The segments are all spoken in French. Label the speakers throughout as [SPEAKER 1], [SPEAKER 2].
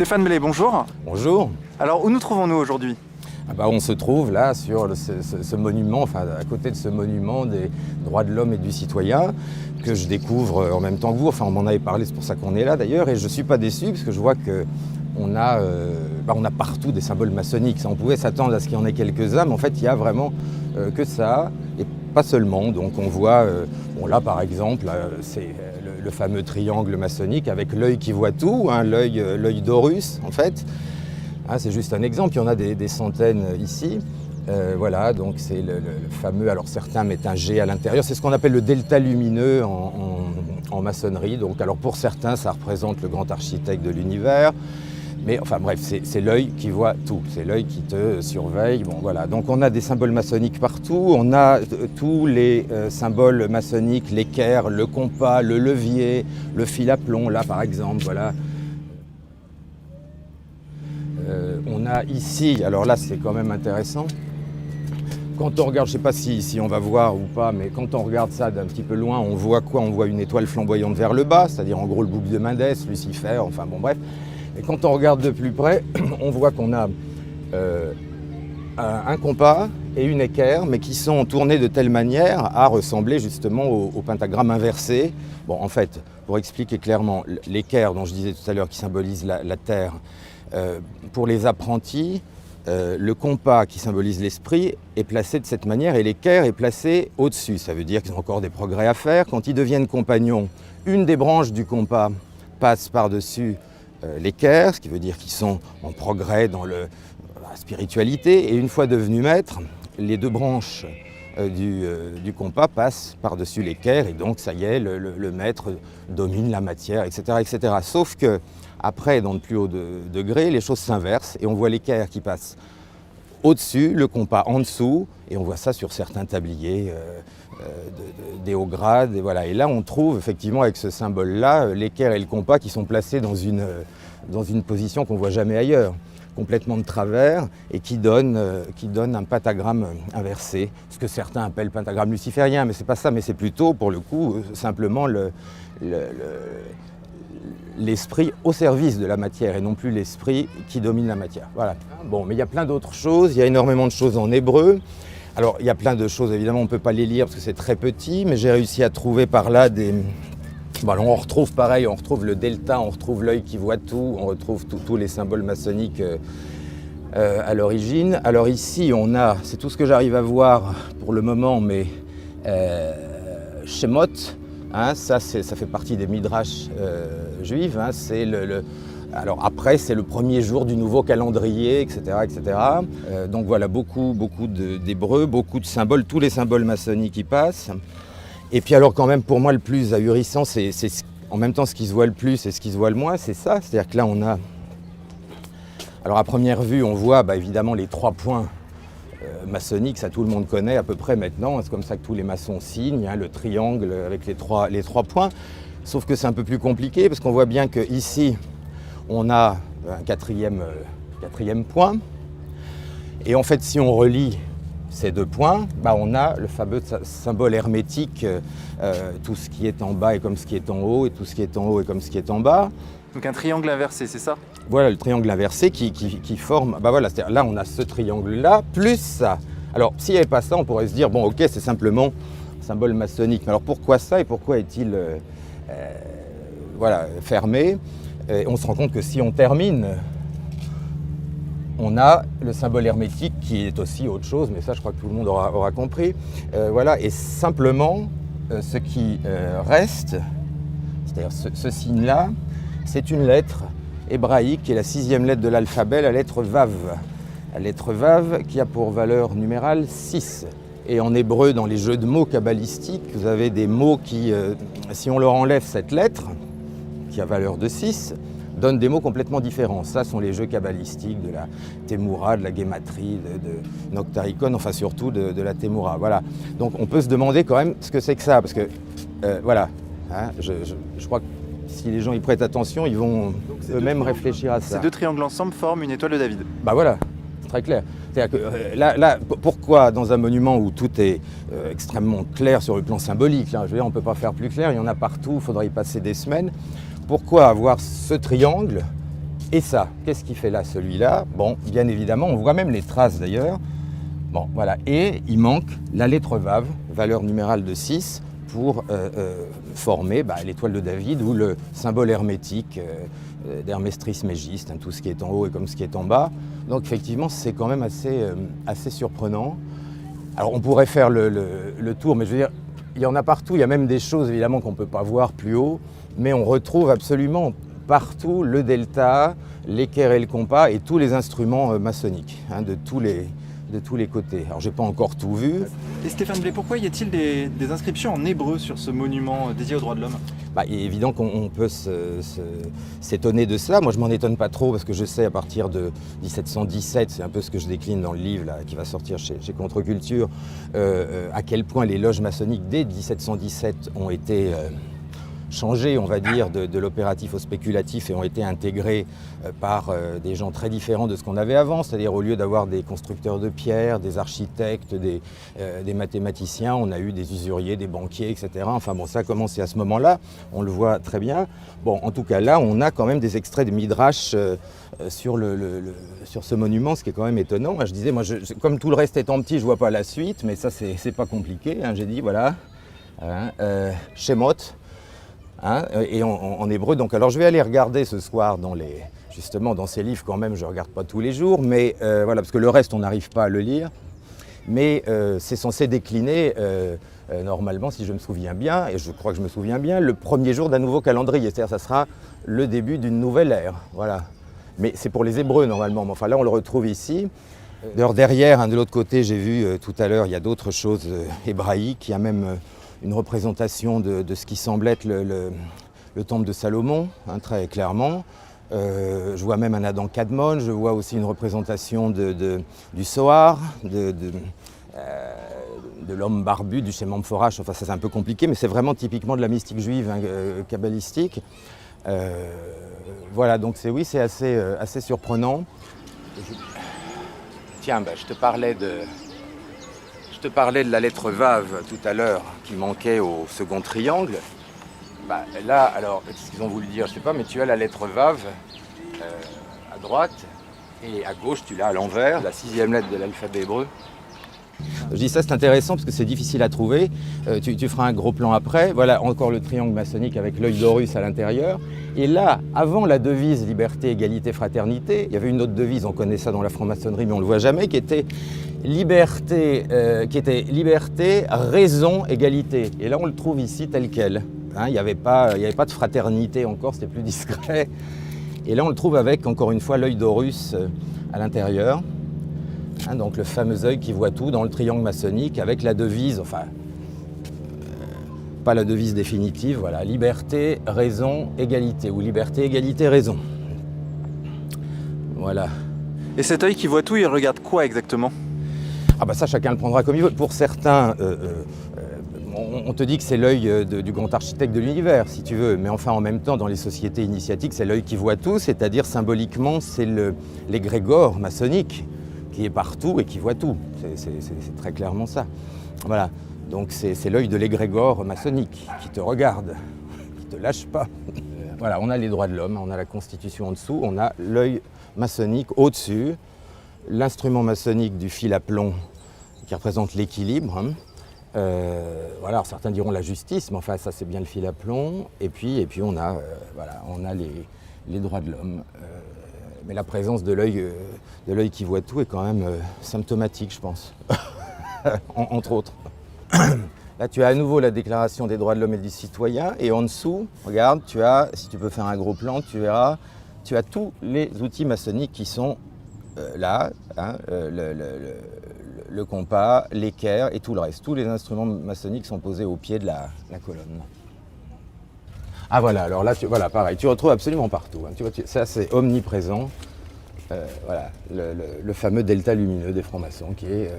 [SPEAKER 1] Stéphane Mellet, bonjour.
[SPEAKER 2] Bonjour.
[SPEAKER 1] Alors, où nous trouvons-nous aujourd'hui ?
[SPEAKER 2] On se trouve là sur ce monument, enfin à côté de ce monument des droits de l'homme et du citoyen que je découvre en même temps que vous. Enfin, on m'en avait parlé, c'est pour ça qu'on est là d'ailleurs, et je ne suis pas déçu parce que je vois qu'on a, on a partout des symboles maçonniques. On pouvait s'attendre à ce qu'il y en ait quelques-uns, mais en fait il n'y a vraiment que ça, et pas seulement. Donc on voit, là par exemple, c'est le fameux triangle maçonnique avec l'œil qui voit tout, hein, l'œil d'Horus en fait. C'est juste un exemple, il y en a des centaines ici. Voilà, donc c'est le fameux, alors certains mettent un G à l'intérieur, c'est ce qu'on appelle le delta lumineux en maçonnerie. Donc alors pour certains, ça représente le grand architecte de l'univers. Mais enfin bref, c'est l'œil qui voit tout, c'est l'œil qui te surveille. Bon voilà, donc on a des symboles maçonniques partout, on a tous les symboles maçonniques, l'équerre, le compas, le levier, le fil à plomb, là par exemple, voilà. On a ici, alors là c'est quand même intéressant, quand on regarde, je ne sais pas si on va voir ou pas, mais quand on regarde ça d'un petit peu loin, on voit quoi? On voit une étoile flamboyante vers le bas, c'est-à-dire en gros le bouc de Mendès, Lucifer, enfin bon bref. Et quand on regarde de plus près, on voit qu'on a un compas et une équerre, mais qui sont tournés de telle manière à ressembler justement au pentagramme inversé. Bon, en fait, pour expliquer clairement, l'équerre dont je disais tout à l'heure qui symbolise la terre, pour les apprentis, le compas qui symbolise l'esprit est placé de cette manière et l'équerre est placé au-dessus. Ça veut dire qu'ils ont encore des progrès à faire. Quand ils deviennent compagnons, une des branches du compas passe par-dessus l'équerre, ce qui veut dire qu'ils sont en progrès dans la spiritualité. Et une fois devenus maîtres, les deux branches du compas passent par-dessus l'équerre et donc ça y est, le maître domine la matière, etc., etc. Sauf que après, dans le plus haut degré, les choses s'inversent et on voit l'équerre qui passe au-dessus, le compas en dessous, et on voit ça sur certains tabliers des hauts grades. Et, voilà. Et là, on trouve effectivement avec ce symbole-là, l'équerre et le compas qui sont placés dans une position qu'on ne voit jamais ailleurs, complètement de travers, et qui donne un pentagramme inversé, ce que certains appellent pentagramme luciférien, mais c'est pas ça, mais c'est plutôt, pour le coup, simplement l'esprit au service de la matière et non plus l'esprit qui domine la matière. Voilà. Bon, mais il y a plein d'autres choses, il y a énormément de choses en hébreu. Alors, il y a plein de choses, évidemment, on ne peut pas les lire parce que c'est très petit, mais j'ai réussi à trouver par là on retrouve pareil, on retrouve le delta, on retrouve l'œil qui voit tout, on retrouve tous les symboles maçonniques à l'origine. Alors ici, on a, c'est tout ce que j'arrive à voir pour le moment, mais Shemot, hein, ça fait partie des midrash juifs. Hein, alors après, c'est le premier jour du nouveau calendrier, etc. etc. Donc voilà, beaucoup d'hébreu, beaucoup de symboles, tous les symboles maçonniques qui passent. Et puis alors quand même, pour moi, le plus ahurissant, c'est en même temps ce qui se voit le plus et ce qui se voit le moins, c'est ça. C'est-à-dire que là, on a... Alors à première vue, on voit évidemment les 3 points maçonniques, ça tout le monde connaît à peu près maintenant, c'est comme ça que tous les maçons signent, hein, le triangle avec les trois points. Sauf que c'est un peu plus compliqué parce qu'on voit bien qu'ici, on a un quatrième point. Et en fait, si on relie ces 2 points, on a le fameux symbole hermétique, tout ce qui est en bas est comme ce qui est en haut, et tout ce qui est en haut est comme ce qui est en bas.
[SPEAKER 1] Donc un triangle inversé, c'est ça ?
[SPEAKER 2] Voilà, le triangle inversé qui forme, c'est-à-dire là on a ce triangle-là, plus ça. Alors s'il n'y avait pas ça, on pourrait se dire, bon ok, c'est simplement un symbole maçonnique, mais alors pourquoi ça et pourquoi est-il fermé ? Et on se rend compte que si on termine, on a le symbole hermétique qui est aussi autre chose, mais ça je crois que tout le monde aura compris. Et simplement, ce qui reste, c'est-à-dire ce signe-là, c'est une lettre hébraïque qui est la 6e lettre de l'alphabet, la lettre Vav. La lettre Vav qui a pour valeur numérale 6. Et en hébreu, dans les jeux de mots kabbalistiques, vous avez des mots qui, si on leur enlève cette lettre, qui a valeur de 6, donnent des mots complètement différents. Ça sont les jeux kabbalistiques de la Témoura, de la Guématrie, de Noctaricon, enfin surtout de la Témoura. Voilà. Donc on peut se demander quand même ce que c'est que ça, parce que je crois que si les gens y prêtent attention, ils vont eux-mêmes réfléchir à ça.
[SPEAKER 1] Ces 2 triangles ensemble forment une étoile de David.
[SPEAKER 2] Voilà, c'est très clair. C'est-à-dire que là, pourquoi dans un monument où tout est extrêmement clair sur le plan symbolique, là, je veux dire, on ne peut pas faire plus clair, il y en a partout, il faudrait y passer des semaines. Pourquoi avoir ce triangle Et ça, qu'est-ce qu'il fait là, celui-là? Bon, bien évidemment, on voit même les traces d'ailleurs. Bon, voilà. Et il manque la lettre Vav, valeur numérale de 6, pour former l'étoile de David ou le symbole hermétique d'Hermès Trismégiste, tout ce qui est en haut et comme ce qui est en bas. Donc effectivement, c'est quand même assez surprenant. Alors on pourrait faire le tour, mais je veux dire, il y en a partout, il y a même des choses évidemment qu'on ne peut pas voir plus haut, mais on retrouve absolument partout le delta, l'équerre et le compas et tous les instruments maçonniques, de tous les côtés. Alors j'ai pas encore tout vu.
[SPEAKER 1] Et Stéphane Blais, pourquoi y a-t-il des inscriptions en hébreu sur ce monument dédié aux droits de l'homme?
[SPEAKER 2] Il est évident qu'on peut s'étonner de cela. Moi je m'en étonne pas trop parce que je sais à partir de 1717, c'est un peu ce que je décline dans le livre là, qui va sortir chez Contre-Culture, à quel point les loges maçonniques dès 1717 ont été changé, on va dire, de l'opératif au spéculatif et ont été intégrés par des gens très différents de ce qu'on avait avant, c'est-à-dire au lieu d'avoir des constructeurs de pierre, des architectes, des mathématiciens, on a eu des usuriers, des banquiers, etc. Enfin bon, ça a commencé à ce moment-là, on le voit très bien. Bon, en tout cas là, on a quand même des extraits de Midrash sur ce monument, ce qui est quand même étonnant. Moi, je disais, comme tout le reste étant petit, je vois pas la suite, mais ça c'est pas compliqué. J'ai dit, voilà, Shemot. Et en hébreu. Donc, alors je vais aller regarder ce soir justement dans ces livres quand même, je ne regarde pas tous les jours, mais voilà, parce que le reste on n'arrive pas à le lire. Mais c'est censé décliner normalement, si je me souviens bien, et je crois que je me souviens bien, le premier jour d'un nouveau calendrier, c'est-à-dire ça sera le début d'une nouvelle ère. Voilà. Mais c'est pour les Hébreux normalement, mais enfin là on le retrouve ici. D'ailleurs derrière, de l'autre côté, j'ai vu tout à l'heure, il y a d'autres choses hébraïques, il y a même une représentation de ce qui semble être le temple de Salomon, très clairement. Je vois même un Adam Kadmon, je vois aussi une représentation du Sohar, de l'homme barbu, du Shem Amphorash. Enfin, ça c'est un peu compliqué, mais c'est vraiment typiquement de la mystique juive kabbalistique. Voilà, donc c'est assez surprenant. Tiens, je te parlais de la lettre Vav tout à l'heure qui manquait au second triangle. Là, alors, qu'est-ce qu'ils ont voulu dire? Je ne sais pas, mais tu as la lettre Vav à droite et à gauche, tu l'as à l'envers, la 6e lettre de l'alphabet hébreu. Je dis ça, c'est intéressant parce que c'est difficile à trouver. Tu feras un gros plan après. Voilà, encore le triangle maçonnique avec l'œil d'Horus à l'intérieur. Et là, avant la devise liberté, égalité, fraternité, il y avait une autre devise, on connaît ça dans la franc-maçonnerie, mais on ne le voit jamais, qui était liberté, raison, égalité. Et là, on le trouve ici tel quel. Il n'y avait pas de fraternité encore, c'était plus discret. Et là, on le trouve avec, encore une fois, l'œil d'Horus à l'intérieur. Donc le fameux œil qui voit tout dans le triangle maçonnique avec la devise, enfin, pas la devise définitive, voilà, liberté, raison, égalité, ou liberté, égalité, raison. Voilà.
[SPEAKER 1] Et cet œil qui voit tout, il regarde quoi exactement?
[SPEAKER 2] Ça, chacun le prendra comme il veut. Pour certains, on te dit que c'est l'œil du grand architecte de l'univers, si tu veux, mais enfin en même temps, dans les sociétés initiatiques, c'est l'œil qui voit tout, c'est-à-dire symboliquement, c'est l'égrégore maçonnique qui est partout et qui voit tout. C'est très clairement ça. Voilà. Donc c'est l'œil de l'égrégore maçonnique qui te regarde, qui te lâche pas. Voilà, on a les droits de l'homme, on a la Constitution en dessous, on a l'œil maçonnique au-dessus, l'instrument maçonnique du fil à plomb qui représente l'équilibre. Voilà, alors certains diront la justice, mais enfin ça c'est bien le fil à plomb. Et puis on a, on a les droits de l'homme. Mais la présence de l'œil qui voit tout est quand même symptomatique, je pense, entre autres. Là, tu as à nouveau la Déclaration des droits de l'homme et du citoyen, et en dessous, regarde, tu as, si tu peux faire un gros plan, tu verras, tu as tous les outils maçonniques qui sont là, le compas, l'équerre et tout le reste. Tous les instruments maçonniques sont posés au pied de la colonne. Ah voilà, alors là, voilà, pareil, tu retrouves absolument partout. Tu vois, ça c'est omniprésent. Voilà, le fameux delta lumineux des francs-maçons qui est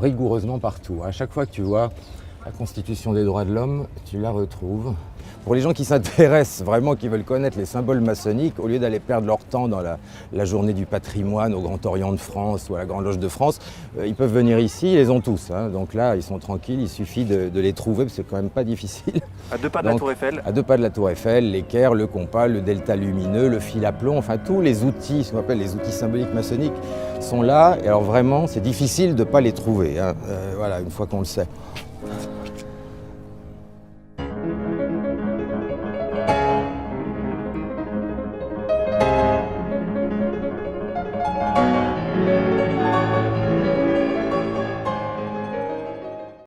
[SPEAKER 2] rigoureusement partout. À chaque fois que tu vois La Constitution des droits de l'homme, tu la retrouves. Pour les gens qui s'intéressent vraiment, qui veulent connaître les symboles maçonniques, au lieu d'aller perdre leur temps dans la journée du patrimoine au Grand Orient de France ou à la Grande Loge de France, ils peuvent venir ici, ils les ont tous. Hein. Donc là, ils sont tranquilles, il suffit de les trouver, parce que c'est quand même pas difficile.
[SPEAKER 1] À 2 pas de la Tour Eiffel.
[SPEAKER 2] À 2 pas de la Tour Eiffel, l'équerre, le compas, le delta lumineux, le fil à plomb, enfin tous les outils, ce qu'on appelle les outils symboliques maçonniques, sont là. Et alors vraiment, c'est difficile de ne pas les trouver, hein. Voilà, une fois qu'on le sait.